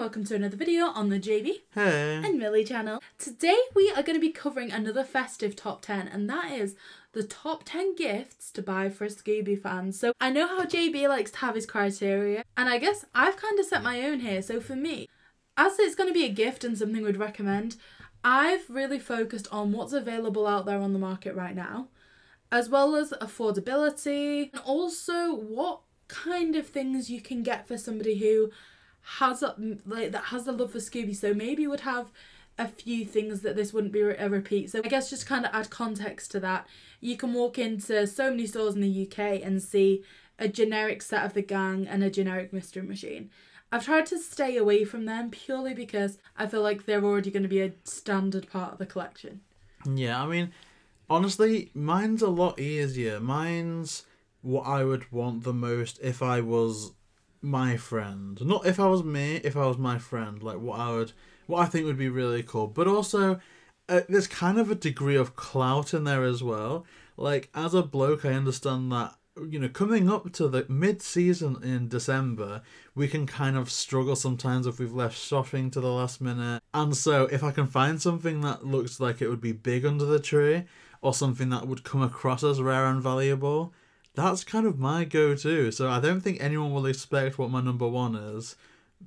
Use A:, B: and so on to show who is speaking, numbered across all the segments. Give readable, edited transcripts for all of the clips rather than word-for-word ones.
A: welcome to another video on the JayBee and Milly channel. Today we are going to be covering another festive top 10, and that is the top 10 gifts to buy for a Scooby fan. So I know how JayBee likes to have his criteria, and I guess I've kind of set my own here. So for me, as it's going to be a gift and something we'd recommend, I've really focused on what's available out there on the market right now, as well as affordability, and also what kind of things you can get for somebody who has that has the love for Scooby. So maybe would have a few things that this wouldn't be a repeat. So I guess just kind of add context to that. You can walk into so many stores in the UK and see a generic set of the gang and a generic mystery machine. I've tried to stay away from them purely because I feel like they're already going to be a standard part of the collection. Yeah,
B: I mean, honestly, mine's a lot easier. Mine's what I would want the most if I was my friend. Not if I was me, if I was my friend. Like what I think would be really cool. But also, there's kind of a degree of clout in there as well. Like, as a bloke, I understand that, you know, coming up to the mid-season in December, we can kind of struggle sometimes if we've left shopping to the last minute. And so if I can find something that looks like it would be big under the tree, or something that would come across as rare and valuable, that's kind of my go-to. So I don't think anyone will expect what my number one is,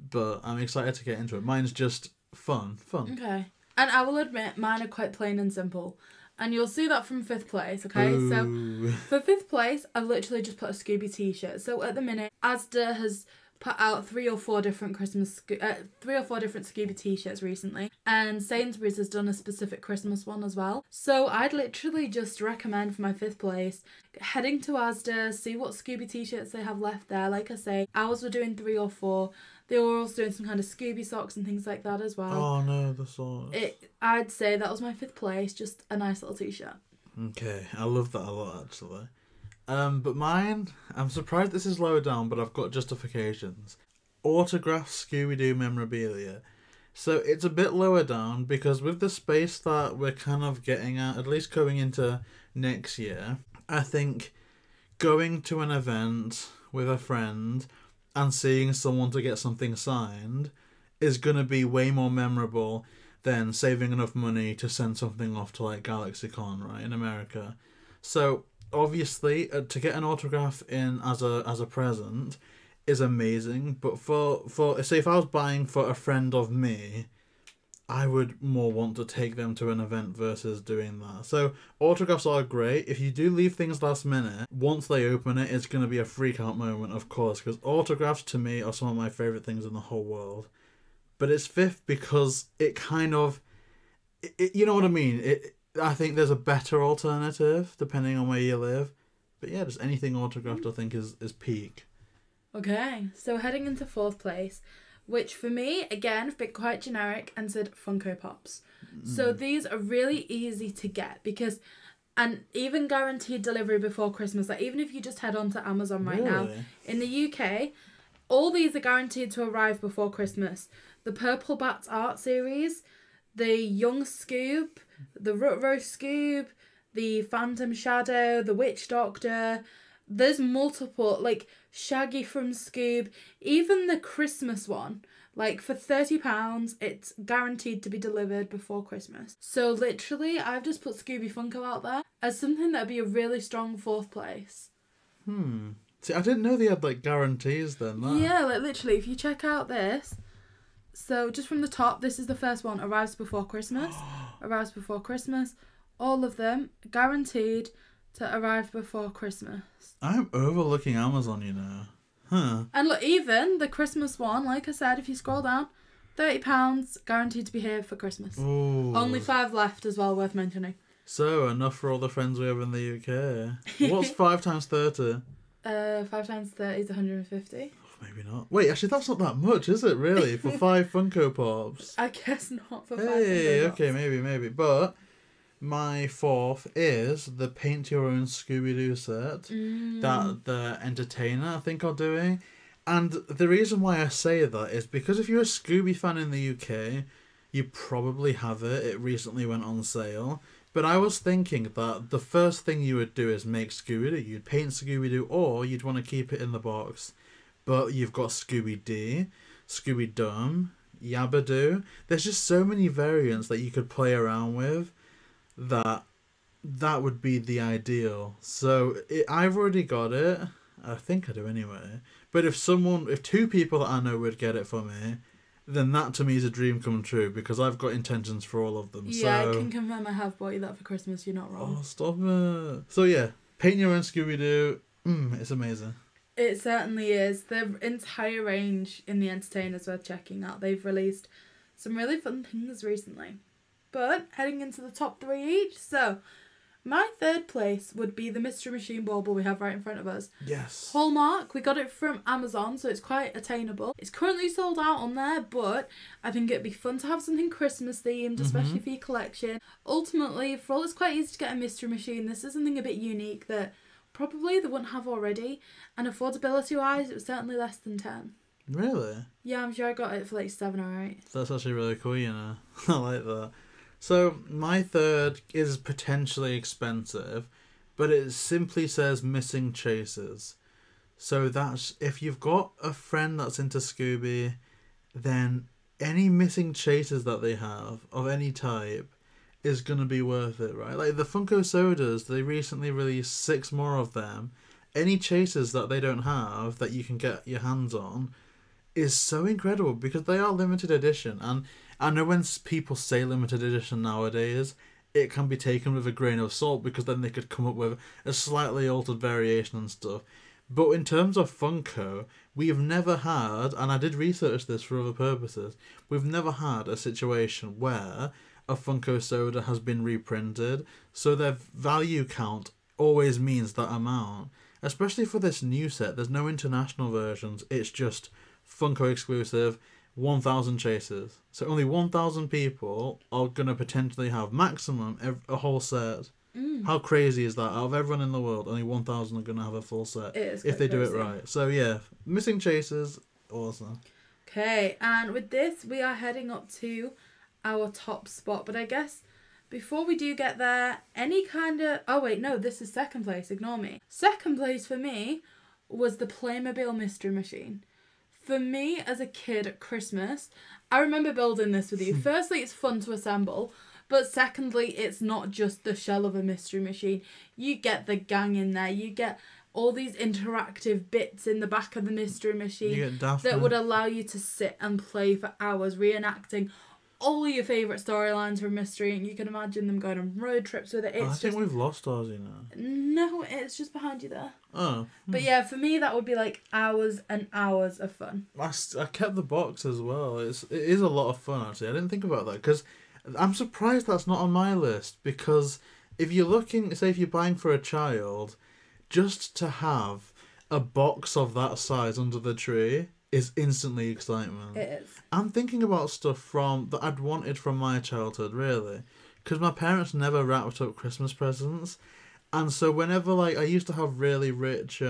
B: but I'm excited to get into it. Mine's just fun.
A: Okay. And I will admit, mine are quite plain and simple. And you'll see that from 5th place, okay?
B: Ooh.
A: So for 5th place, I've literally just put a Scooby t-shirt. So at the minute, Asda has put out 3 or 4 different Scooby t-shirts recently, and Sainsbury's has done a specific Christmas one as well. So I'd literally just recommend for my 5th place heading to Asda, see what Scooby t-shirts they have left there. Like I say, ours were doing 3 or 4. They were also doing some kind of Scooby socks and things like that as well.
B: Oh no, the socks.
A: I'd say that was my 5th place, just a nice little t-shirt.
B: Okay, I love that a lot actually. But mine, I'm surprised this is lower down, but I've got justifications. Autographed Scooby Doo memorabilia. So it's a bit lower down because with the space that we're kind of getting at least going into next year, I think going to an event with a friend and seeing someone to get something signed is going to be way more memorable than saving enough money to send something off to like GalaxyCon, right, in America. So obviously, to get an autograph in as a present is amazing, but for say if I was buying for a friend of me, I would more want to take them to an event versus doing that. So autographs are great. If you do leave things last minute, once they open it, it's going to be a freak out moment, of course, because autographs to me are some of my favourite things in the whole world. But it's 5th because it kind of, you know what I mean? I think there's a better alternative depending on where you live. But yeah, just anything autographed I think is peak.
A: Okay, so heading into 4th place, which for me, again, been quite generic and said Funko Pops. So these are really easy to get because, and even guaranteed delivery before Christmas. Like even if you just head on to Amazon right now, in the UK, all these are guaranteed to arrive before Christmas. The Purple Bats art series, the Young Scoob, the Ruh-Roh Scoob, the Phantom Shadow, the Witch Doctor. There's multiple, like Shaggy from Scoob, even the Christmas one. Like for £30, it's guaranteed to be delivered before Christmas. So literally, I've just put Scooby Funko out there as something that'd be a really strong 4th place.
B: See, I didn't know they had like guarantees then.
A: Yeah, like literally, if you check out this. So just from the top, this is the first one. Arrives before Christmas. Arrives before Christmas. All of them guaranteed to arrive before Christmas.
B: I'm overlooking Amazon, you know. Huh.
A: And look, even the Christmas one, like I said, if you scroll down, £30 guaranteed to be here for Christmas.
B: Ooh.
A: Only 5 left as well, worth mentioning.
B: So, enough for all the friends we have in the UK. What's 5 times 30?
A: 5 times 30 is 150.
B: Maybe not. Wait, actually, that's not that much, is it, really? For 5 Funko Pops?
A: I guess not for 5
B: Hey,
A: Funko Pops.
B: okay, maybe. But my 4th is the Paint Your Own Scooby-Doo set that the Entertainer, I think, are doing. And the reason why I say that is because if you're a Scooby fan in the UK, you probably have it. It recently went on sale. But I was thinking that the first thing you would do is make Scooby-Doo. You'd paint Scooby-Doo, or you'd want to keep it in the box. But you've got Scooby-Dee, Scooby-Dum, Yabadoo. There's just so many variants that you could play around with that would be the ideal. So I've already got it. I think I do anyway. But if two people that I know would get it for me, then that to me is a dream come true because I've got intentions for all of them.
A: Yeah,
B: so...
A: I can confirm I have bought you that for Christmas. You're not wrong.
B: Oh, stop it. So yeah, paint your own Scooby-Doo. It's amazing.
A: It certainly is. The entire range in the entertainers worth checking out. They've released some really fun things recently. But heading into the top 3 each. So my third place would be the Mystery Machine bauble we have right in front of us.
B: Yes.
A: Hallmark. We got it from Amazon, so it's quite attainable. It's currently sold out on there, but I think it'd be fun to have something Christmas themed, especially for your collection. Ultimately, for all it's quite easy to get a Mystery Machine, this is something a bit unique that probably they wouldn't have already. And affordability wise, it was certainly less than 10.
B: Really?
A: Yeah, I'm sure I got it for like 7 or 8.
B: That's actually really cool, you know. I like that. So my third is potentially expensive, but it simply says missing chases. So that's, if you've got a friend that's into Scooby, then any missing chases that they have of any type is going to be worth it, right? Like the Funko Sodas, they recently released 6 more of them. Any chases that they don't have that you can get your hands on is so incredible because they are limited edition. And I know when people say limited edition nowadays, it can be taken with a grain of salt because then they could come up with a slightly altered variation and stuff. But in terms of Funko, we've never had, and I did research this for other purposes, we've never had a situation where a Funko Soda has been reprinted, so their value count always means that amount. Especially for this new set, there's no international versions, it's just Funko exclusive, 1,000 chases. So only 1,000 people are going to potentially have maximum a whole set. How crazy is that? Out of everyone in the world, only 1,000 are going to have a full set if they do it right. So yeah, missing chases, awesome.
A: Okay, and with this, we are heading up to our top spot. But I guess before we do get there, any kind of... Oh wait, no, this is second place, ignore me. Second place for me was the Playmobil Mystery Machine. For me, as a kid at Christmas, I remember building this with you. Firstly, it's fun to assemble. But secondly, it's not just the shell of a Mystery Machine. You get the gang in there. You get all these interactive bits in the back of the Mystery Machine that would allow you to sit and play for hours, reenacting all your favourite storylines from Mystery, and you can imagine them going on road trips with it.
B: I think we've lost ours, you know.
A: No, it's just behind you there.
B: Oh.
A: But yeah, for me, that would be like hours and hours of fun.
B: I kept the box as well. It is a lot of fun, actually. I didn't think about that, because I'm surprised that's not on my list, because if you're looking, say if you're buying for a child, just to have a box of that size under the tree is instantly excitement.
A: It is.
B: I'm thinking about stuff that I'd wanted from my childhood, really, because my parents never wrapped up Christmas presents, and so whenever, like, I used to have really rich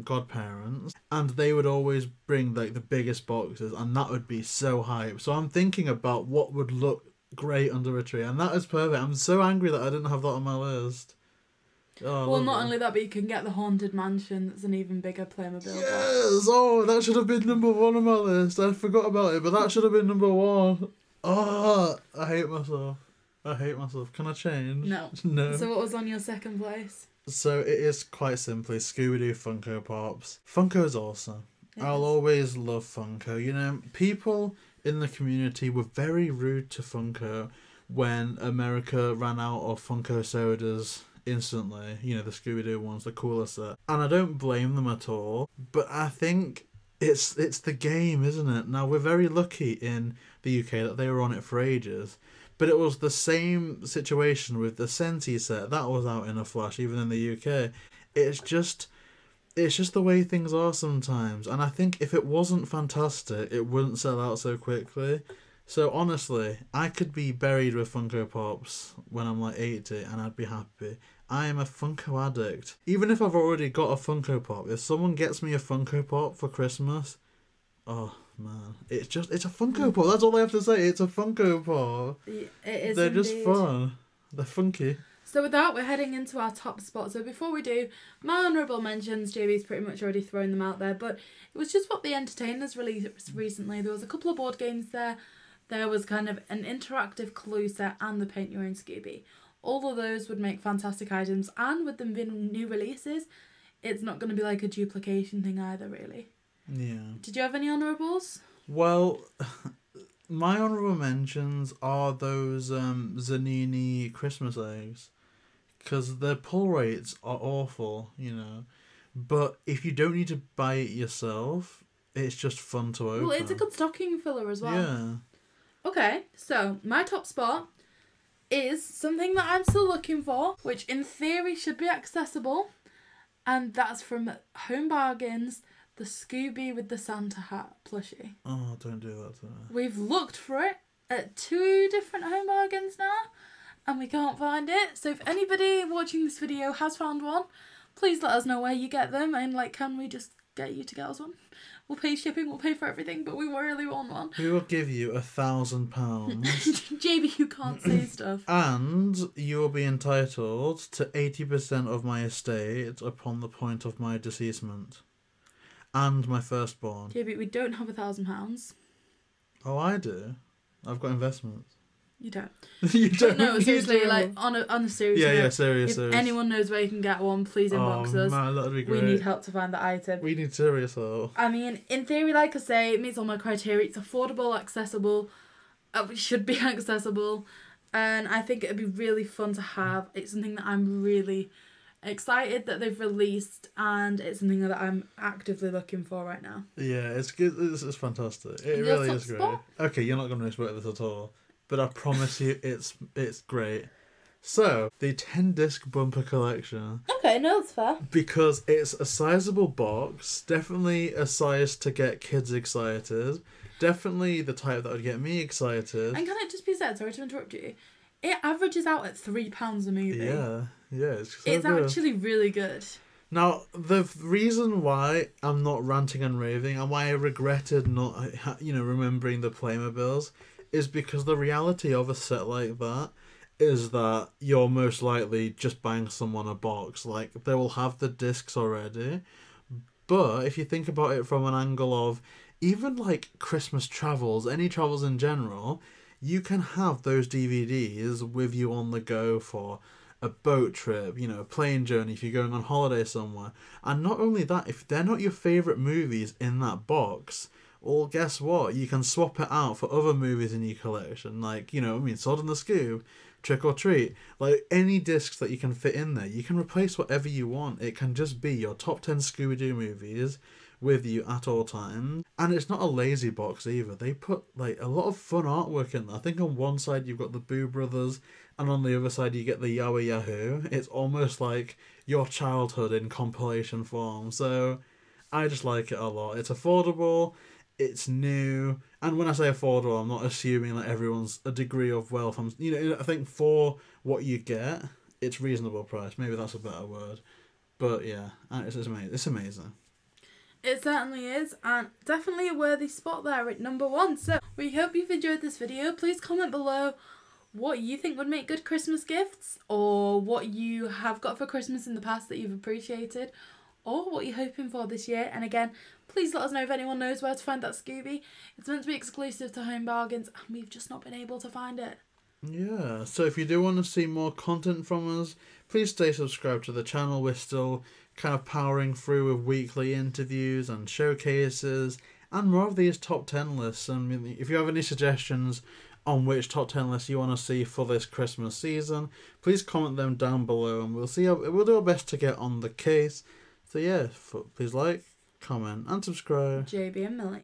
B: godparents, and they would always bring like the biggest boxes, and that would be so hype. So I'm thinking about what would look great under a tree, and that is perfect. I'm so angry that I didn't have that on my list. Oh,
A: well, not only that, but you can get the Haunted Mansion. That's an even bigger Playmobil.
B: Yes! Oh, that should have been number 1 on my list. I forgot about it, but that should have been number 1. Oh, I hate myself. Can I change?
A: No.
B: No.
A: So what was on your second place?
B: So it is quite simply Scooby Doo Funko Pops. Funko is awesome.
A: Yes.
B: I'll always love Funko. You know, people in the community were very rude to Funko when America ran out of Funko sodas instantly. You know, the Scooby-Doo ones, the cooler set. And I don't blame them at all, but I think it's the game, isn't it? Now, we're very lucky in the UK that they were on it for ages, but it was the same situation with the Senti set. That was out in a flash, even in the UK. It's just the way things are sometimes, and I think if it wasn't fantastic, it wouldn't sell out so quickly. So honestly, I could be buried with Funko Pops when I'm like 80 and I'd be happy. I am a Funko addict. Even if I've already got a Funko Pop, if someone gets me a Funko Pop for Christmas, oh man, it's a Funko Pop. That's all I have to say. It's a Funko Pop.
A: It is.
B: They're
A: indeed.
B: just fun. They're funky.
A: So with that, we're heading into our top spot. So before we do, my honourable mentions, JB's pretty much already thrown them out there, but it was just what the entertainers released recently. There was a couple of board games there. There was kind of an interactive clue set and the Paint Your Own Scooby. All of those would make fantastic items, and with them being new releases, it's not going to be like a duplication thing either, really.
B: Yeah.
A: Did you have any honourables?
B: Well, my honourable mentions are those Zanini Christmas eggs, because their pull rates are awful, you know. But if you don't need to buy it yourself, it's just fun to open.
A: Well, it's a good stocking filler as well.
B: Yeah.
A: Okay, so my top spot is something that I'm still looking for, which in theory should be accessible, and that's from Home Bargains, the Scooby with the Santa hat plushie.
B: Oh, don't do that to me.
A: We've looked for it at 2 different Home Bargains now, and we can't find it. So if anybody watching this video has found one, please let us know where you get them, and like, can we just get you to get us one? We'll pay shipping, we'll pay for everything, but we really want one.
B: We will give you £1,000.
A: JayBee, you can't say stuff.
B: And you will be entitled to 80% of my estate upon the point of my deceasement. And my firstborn.
A: JayBee, we don't have £1,000.
B: Oh, I do. I've got investments.
A: You don't.
B: You don't.
A: No, seriously,
B: you
A: like on a serious
B: Yeah,
A: note,
B: yeah, serious.
A: if anyone knows where you can get one, please inbox us.
B: Man, that'd be great.
A: We need help to find the item.
B: We need serious help.
A: I mean, in theory, like I say, it meets all my criteria. It's affordable, accessible. It should be accessible, and I think it'd be really fun to have. It's something that I'm really excited that they've released, and it's something that I'm actively looking for right now.
B: Yeah, it's good. It's fantastic. It
A: Your
B: really
A: top
B: is great.
A: spot?
B: Okay, you're not going to expect this at all, but I promise you, it's great. So the 10-disc bumper collection.
A: Okay, no, that's fair.
B: Because it's a sizable box, definitely a size to get kids excited. Definitely the type that would get me excited.
A: And can it just be said, sorry to interrupt you, it averages out at £3 a movie.
B: Yeah, it's so
A: It's
B: good.
A: actually really good.
B: Now, the reason why I'm not ranting and raving and why I regretted not, remembering the Playmobiles is because the reality of a set like that is that you're most likely just buying someone a box. Like, they will have the discs already. But if you think about it from an angle of even like Christmas travels, any travels in general, you can have those DVDs with you on the go for a boat trip, a plane journey if you're going on holiday somewhere. And not only that, if they're not your favourite movies in that box, well, guess what? You can swap it out for other movies in your collection. Like, Sword and the Scoob, Trick or Treat. Like, any discs that you can fit in there, you can replace whatever you want. It can just be your top 10 Scooby Doo movies with you at all times. And it's not a lazy box either. They put like a lot of fun artwork in there. I think on one side you've got the Boo Brothers, and on the other side you get the Yowie Yahoo. It's almost like your childhood in compilation form. So I just like it a lot. It's affordable, it's new, and when I say affordable, I'm not assuming that everyone's a degree of wealth. I think for what you get, it's reasonable price. Maybe that's a better word. But yeah, it's amazing. It's amazing.
A: It certainly is, and definitely a worthy spot there at number 1. So we hope you've enjoyed this video. Please comment below what you think would make good Christmas gifts, or what you have got for Christmas in the past that you've appreciated, or what you're hoping for this year. And again, please let us know if anyone knows where to find that Scooby. It's meant to be exclusive to Home Bargains, and we've just not been able to find it.
B: Yeah, so if you do want to see more content from us, please stay subscribed to the channel. We're still kind of powering through with weekly interviews and showcases and more of these top 10 lists. And if you have any suggestions on which top 10 lists you want to see for this Christmas season, please comment them down below, and we'll do our best to get on the case. So yeah, please like, comment and subscribe.
A: JayBee and Milly.